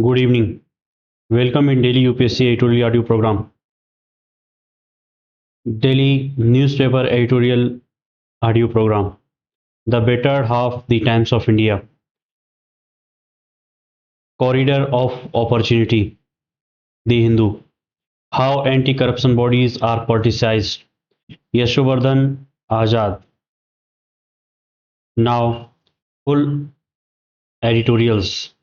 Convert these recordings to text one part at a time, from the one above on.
Good evening. Welcome in daily UPSC editorial audio program. Daily newspaper editorial audio program. The better half the Times of India. Corridor of opportunity. The Hindu. How anti-corruption bodies are politicized. Yashovardhan Azad. Now full editorials.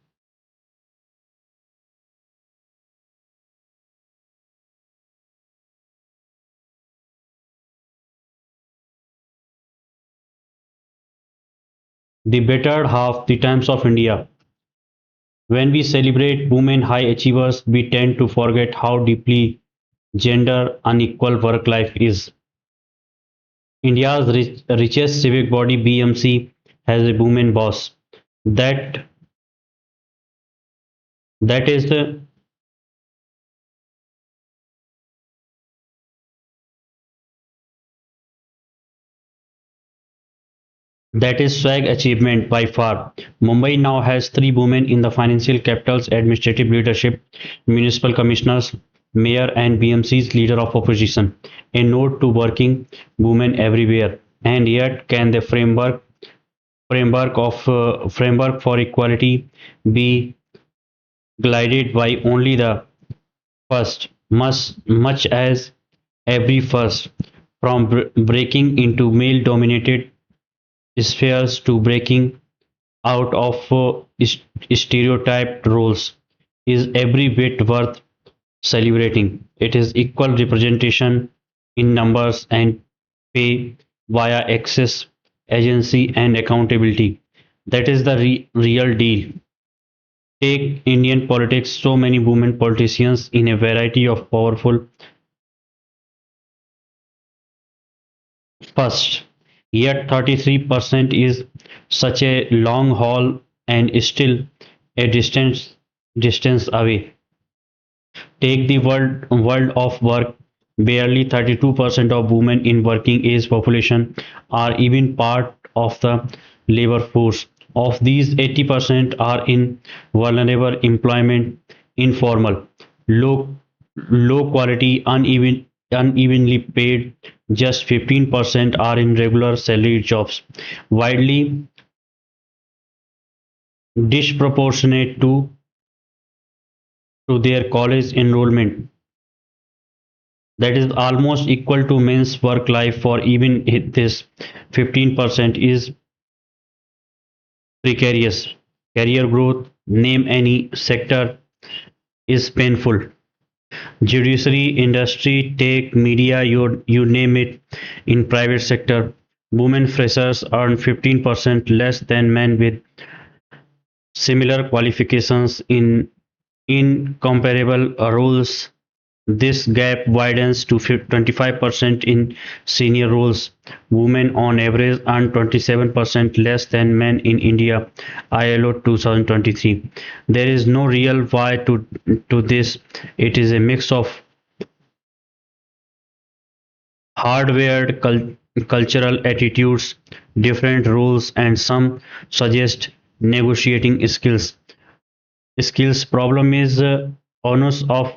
The better half the Times of India. When we celebrate women high achievers, we tend to forget how deeply gender unequal work life is. India's richest civic body BMC has a woman boss. That that is the that is swag achievement by far. Mumbai now has three women in the financial capital's administrative leadership, municipal commissioners, mayor, and BMC's leader of opposition. A note to working women everywhere. And yet, can the framework for equality be glided by only the first, much as every first, from breaking into male dominated spheres to breaking out of stereotyped roles, is every bit worth celebrating. It is equal representation in numbers and pay via access, agency, and accountability. That is the real deal. Take Indian politics, so many women politicians in a variety of powerful first, yet 33% is such a long haul and still a distance away. Take the world of work. Barely 32% of women in working age population are even part of the labor force. Of these, 80% are in vulnerable employment, informal, low low quality, unevenly paid. Just 15% are in regular salaried jobs, widely disproportionate to their college enrollment. That is almost equal to men's work life. For even this 15% is precarious. Career growth, name any sector, is painful. Judiciary, industry, tech, media, you name it. In private sector, women freshers earn 15% less than men with similar qualifications in comparable roles. This gap widens to 25% in senior roles. Women on average earn 27% less than men in India. ILO 2023. There is no real why to this. It is a mix of hardwired cultural attitudes, different rules, and some suggest negotiating skills. Problem is onus of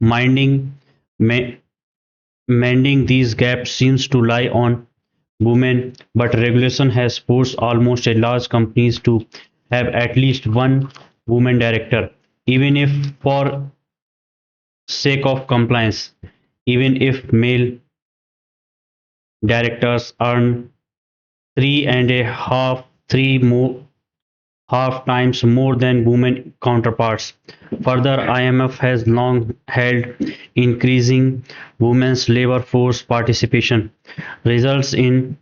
minding ma- mending these gaps seems to lie on women, but regulation has forced almost a large companies to have at least one woman director, even if for sake of compliance. Even if male directors earn three and a half, three more half times more than women counterparts. Further, IMF has long held increasing women's labor force participation results in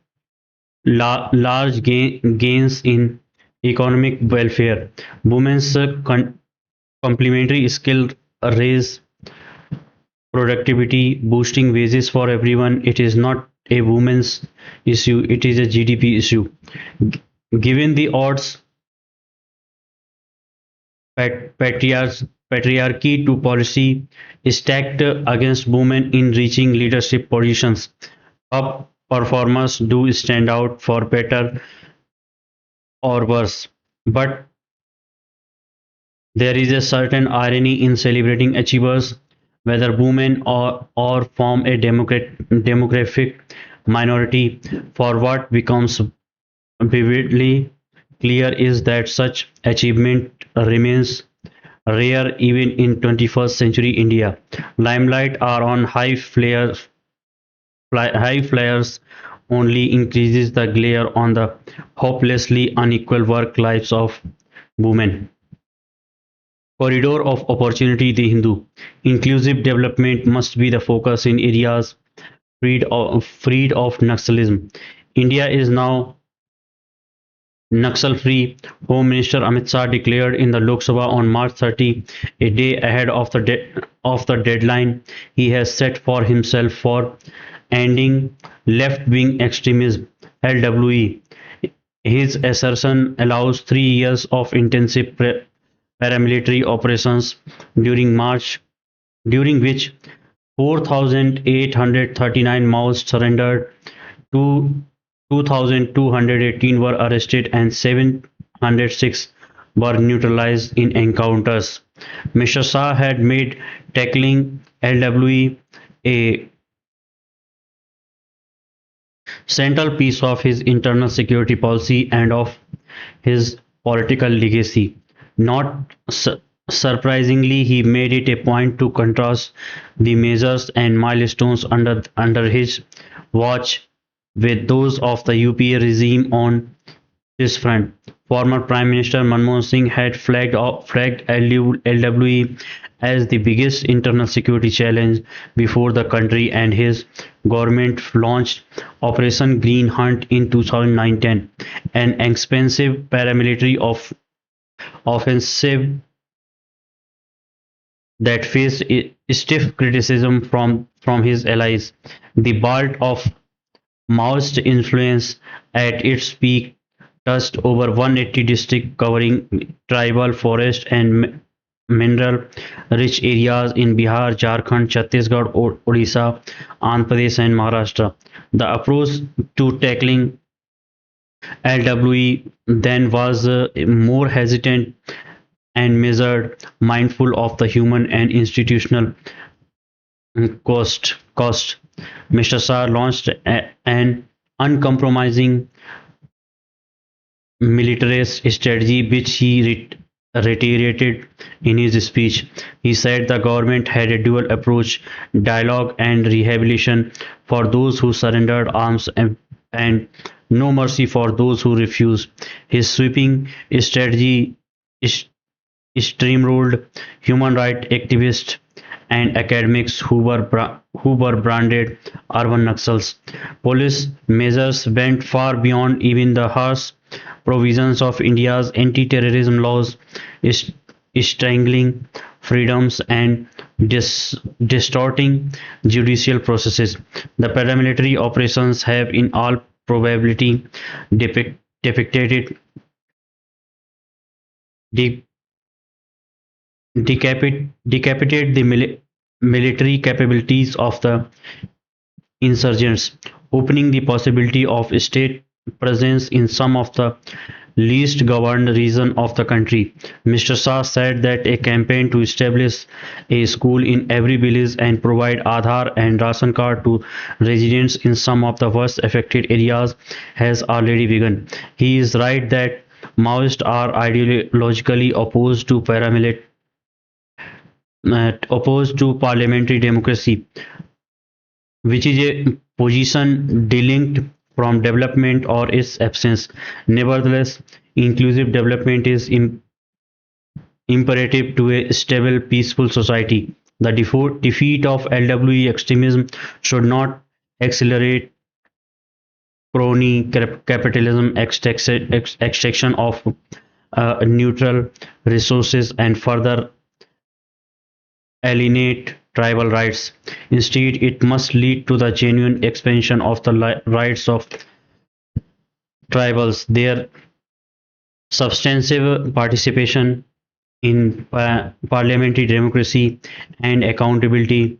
large gains in economic welfare. Women's complementary skill raise productivity, boosting wages for everyone. It is not a women's issue, it is a GDP issue. Given the odds, patriarchy to policy stacked against women in reaching leadership positions. Top performers do stand out for better or worse, but There is a certain irony in celebrating achievers, whether women or from a demographic minority, for what becomes vividly clear is that such achievement remains rare even in 21st century India. Limelight are on high flyers only increases the glare on the hopelessly unequal work lives of women. Corridor of Opportunity The Hindu. Inclusive development must be the focus in areas freed of Naxalism. India is now Naxal-free. Home Minister Amit Shah declared in the Lok Sabha on March 30, a day ahead of the deadline he has set for himself for ending left-wing extremism (LWE). His assertion allows 3 years of intensive paramilitary operations during March, during which 4,839 Maoists surrendered, two 2,218 were arrested, and 706 were neutralized in encounters. Mr. Shah had made tackling LWE a central piece of his internal security policy and of his political legacy. Not surprisingly, he made it a point to contrast the measures and milestones under his watch with those of the UPA regime on this front. Former Prime Minister Manmohan Singh had flagged LWE as the biggest internal security challenge before the country, and his government launched Operation Green Hunt in 2019, an expensive paramilitary offensive that faced stiff criticism from his allies. The Balt of Maoist influence at its peak touched over 180 districts covering tribal, forest and mineral-rich areas in Bihar, Jharkhand, Chhattisgarh, Odisha, Andhra Pradesh and Maharashtra. The approach to tackling LWE then was more hesitant and measured, mindful of the human and institutional cost. Mr. Shah launched an uncompromising militarist strategy which he reiterated in his speech. He said the government had a dual approach: dialogue and rehabilitation for those who surrendered arms, and no mercy for those who refused. His sweeping strategy steamrolled human rights activists and academics who were branded urban Naxals. Police measures went far beyond even the harsh provisions of India's anti-terrorism laws, strangling freedoms and distorting judicial processes. The paramilitary operations have in all probability depicted de- decapitate the military capabilities of the insurgents, opening the possibility of state presence in some of the least governed regions of the country. Mr. Shah said that a campaign to establish a school in every village and provide Aadhaar and ration card to residents in some of the worst affected areas has already begun. He is right that Maoists are ideologically opposed to parliamentary democracy, which is a position delinked from development or its absence. Nevertheless, inclusive development is imperative to a stable, peaceful society. The defeat of LWE extremism should not accelerate crony capitalism, extraction of neutral resources, and further alienate tribal rights. Instead, it must lead to the genuine expansion of the rights of tribals, their substantive participation in parliamentary democracy, and accountability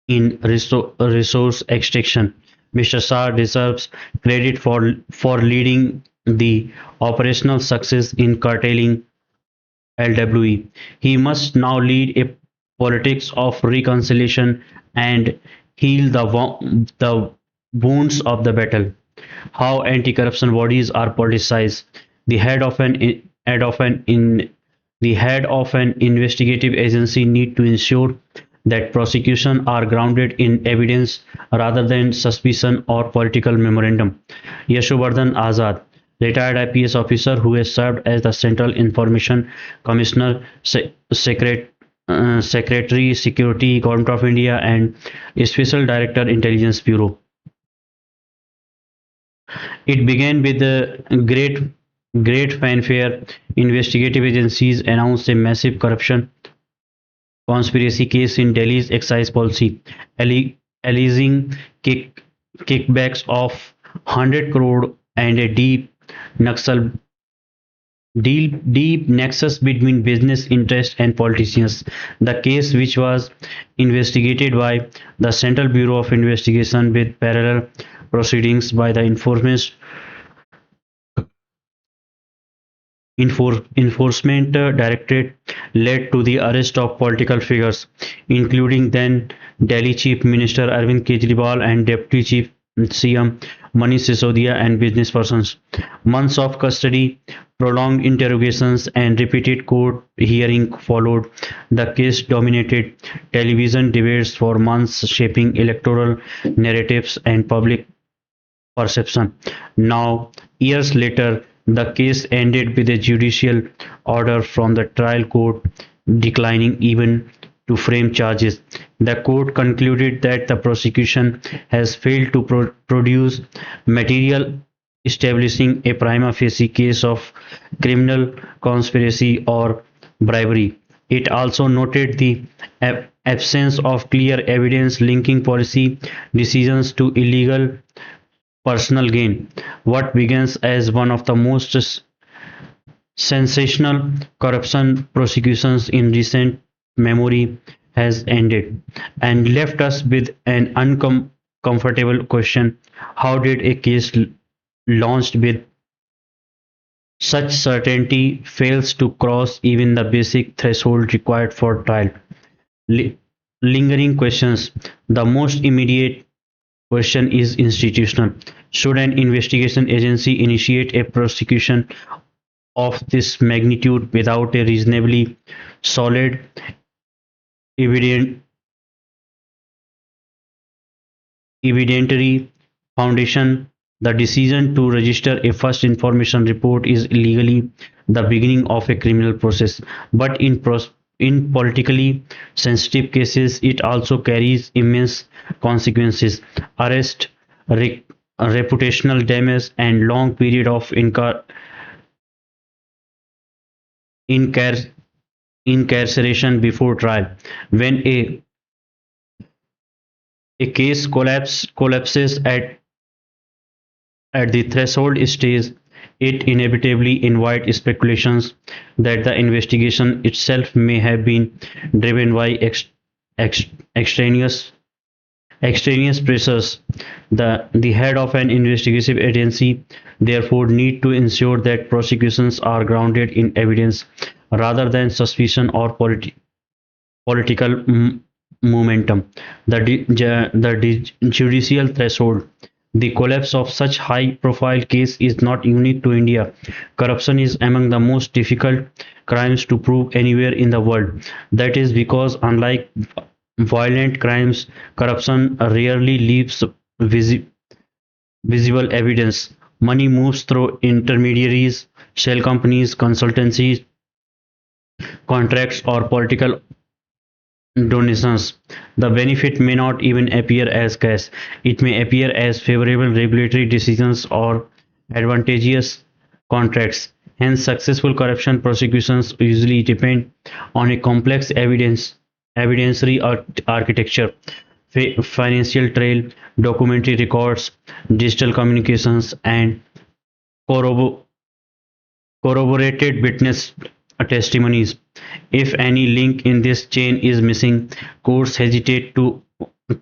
in resource extraction. Mr. Shah deserves credit for leading the operational success in curtailing LWE. He must now lead a politics of reconciliation and heal the wounds of the battle. How anti-corruption bodies are politicized. The head of an head of an in the head of an investigative agency need to ensure that prosecution are grounded in evidence rather than suspicion or political memorandum. Yashovardhan Azad, retired IPS officer who has served as the Central Information Commissioner, Secretary Security, Government of India, and Special Director Intelligence Bureau. It began with a great fanfare. Investigative agencies announced a massive corruption conspiracy case in Delhi's excise policy, alleging kickbacks of 100 crore and a Naxal deep nexus between business interests and politicians. The case, which was investigated by the Central Bureau of Investigation with parallel proceedings by the Enforcement Directorate, led to the arrest of political figures, including then Delhi Chief Minister Arvind Kejriwal and Deputy Chief CM Manish Sisodia and business persons. Months of custody, prolonged interrogations, and repeated court hearing followed. The case dominated television debates for months, shaping electoral narratives and public perception. Now, years later, the case ended with a judicial order from the trial court declining even to frame charges. The court concluded that the prosecution has failed to produce material establishing a prima facie case of criminal conspiracy or bribery. It also noted the absence of clear evidence linking policy decisions to illegal personal gain. What begins as one of the most sensational corruption prosecutions in recent memory has ended and left us with an uncomfortable question. How did a case launched with such certainty fails to cross even the basic threshold required for trial? Li- Lingering questions. The most immediate question is institutional. Should an investigation agency initiate a prosecution of this magnitude without a reasonably solid evident, evidentiary foundation? The decision to register a first information report is legally the beginning of a criminal process, but in politically sensitive cases, it also carries immense consequences: arrest, reputational damage, and long period of incar- incarceration before trial. When a case collapses at the threshold stage, it inevitably invites speculations that the investigation itself may have been driven by ex- extraneous extraneous pressures. The head of an investigative agency therefore need to ensure that prosecutions are grounded in evidence rather than suspicion or political momentum. The judicial threshold. The collapse of such high profile case is not unique to India. Corruption is among the most difficult crimes to prove anywhere in the world. That is because, unlike violent crimes, corruption rarely leaves visible evidence. Money moves through intermediaries, shell companies, consultancies, contracts, or political donations. The benefit may not even appear as cash. It may appear as favorable regulatory decisions or advantageous contracts. Hence, successful corruption prosecutions usually depend on a complex evidentiary architecture, financial trail, documentary records, digital communications, and corrobo- corroborated witness testimonies. If any link in this chain is missing, courts hesitate to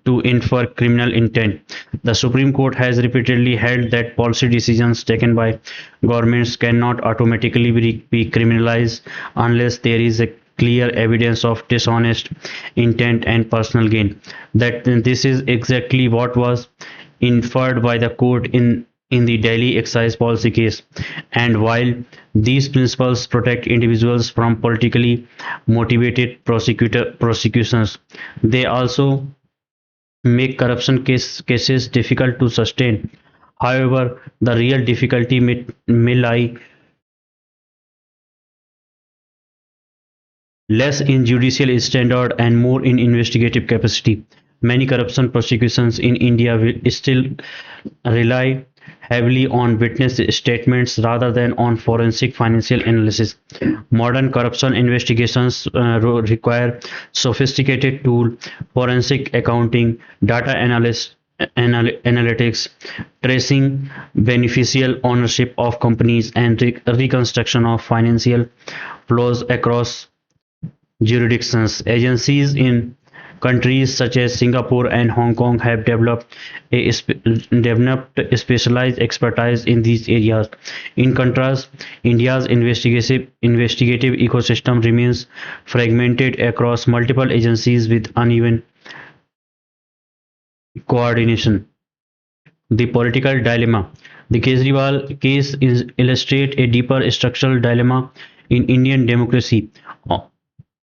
to infer criminal intent. The Supreme Court has repeatedly held that policy decisions taken by governments cannot automatically be criminalized unless there is a clear evidence of dishonest intent and personal gain. That this is exactly what was inferred by the court in the Delhi excise policy case. And while these principles protect individuals from politically motivated prosecutions, they also make cases difficult to sustain. However, the real difficulty may lie less in judicial standard and more in investigative capacity. Many corruption prosecutions in India will still rely heavily on witness statements rather than on forensic financial analysis. Modern corruption investigations require sophisticated tool, forensic accounting, data analytics, tracing beneficial ownership of companies, and reconstruction of financial flows across jurisdictions. Agencies in countries such as Singapore and Hong Kong have developed specialized expertise in these areas. In contrast, India's investigative ecosystem remains fragmented across multiple agencies with uneven coordination. The political dilemma. The Kejriwal case illustrates a deeper structural dilemma in Indian democracy.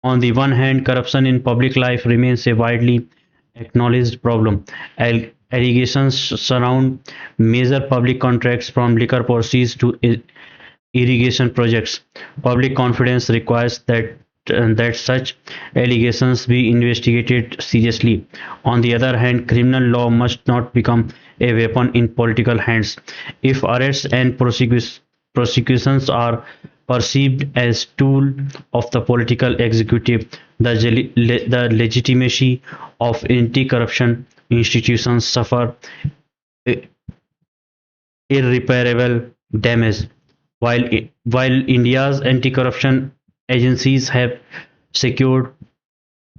On the one hand, corruption in public life remains a widely acknowledged problem. Allegations surround major public contracts from liquor policies to irrigation projects. Public confidence requires that such allegations be investigated seriously. On the other hand, criminal law must not become a weapon in political hands. If arrests and prosecutions are perceived as tool of the political executive, the legitimacy of anti-corruption institutions suffer irreparable damage. While India's anti-corruption agencies have secured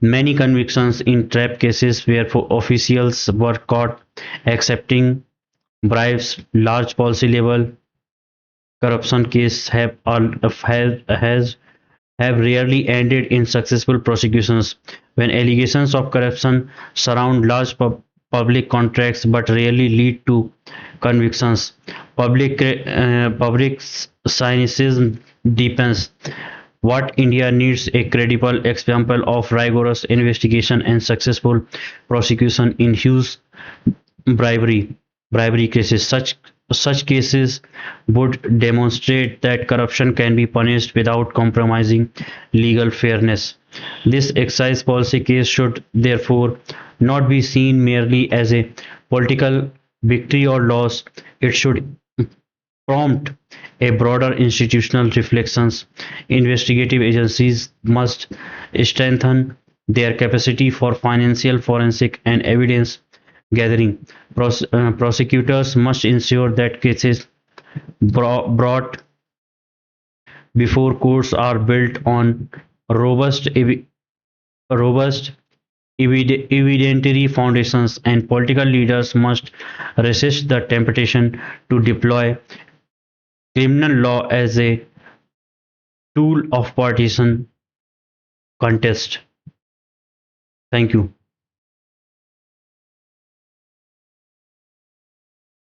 many convictions in trap cases where officials were caught accepting bribes, large policy level corruption cases have rarely ended in successful prosecutions. When allegations of corruption surround large public contracts but rarely lead to convictions, public cynicism deepens. What India needs a credible example of rigorous investigation and successful prosecution in huge bribery bribery cases. Such cases would demonstrate that corruption can be punished without compromising legal fairness. This excise policy case should therefore not be seen merely as a political victory or loss. It should prompt a broader institutional reflections. Investigative agencies must strengthen their capacity for financial forensic and evidence gathering. Prosecutors must ensure that cases brought before courts are built on robust, robust evidentiary foundations, and political leaders must resist the temptation to deploy criminal law as a tool of partisan contest. Thank you.